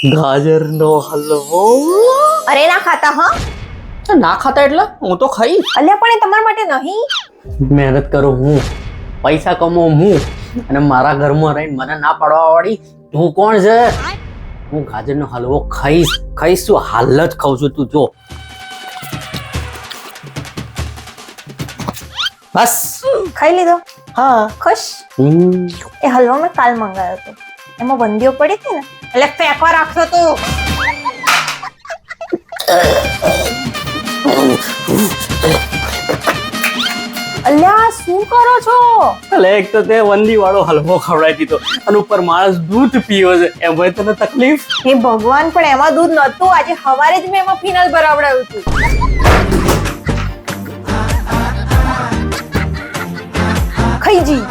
ગાજરનો હલવો. અરે ના ખાતા હા. ના ખાતા એટલે હું તો ખાઈ. અલ્યા પણ એ તમારા માટે નહીં. મહેનત કરું હું, પૈસા કમાઉં હું, અને મારા ઘરમાં રહીને મને ના પાડવા વાળી તું કોણ છે? હું ગાજરનો હલવો ખાઈશ ખાઈશ, શું હાલ જ ખાઉં છું તું જો. બસ ખાઈ લીધો? હા. ખુશ? એ હલવો મેં કાલ મંગાવ્યો હતો, એમાં બંદીઓ પડી હતી ને એટલે ફેંકવા રાખતો તો. અલ્યા શું કરો છો? એટલે એક તો તે વંદી વાળો હલવો ખવડાવી દીધો અને ઉપર માણસ દૂધ પીવો છે, એમાં તને તકલીફ. હે ભગવાન, પણ એમાં દૂધ નતું. આજે સવારે જ મેં એમાં ફિનલ ભરાવડાવ્યું હતું. ખાઈ જી.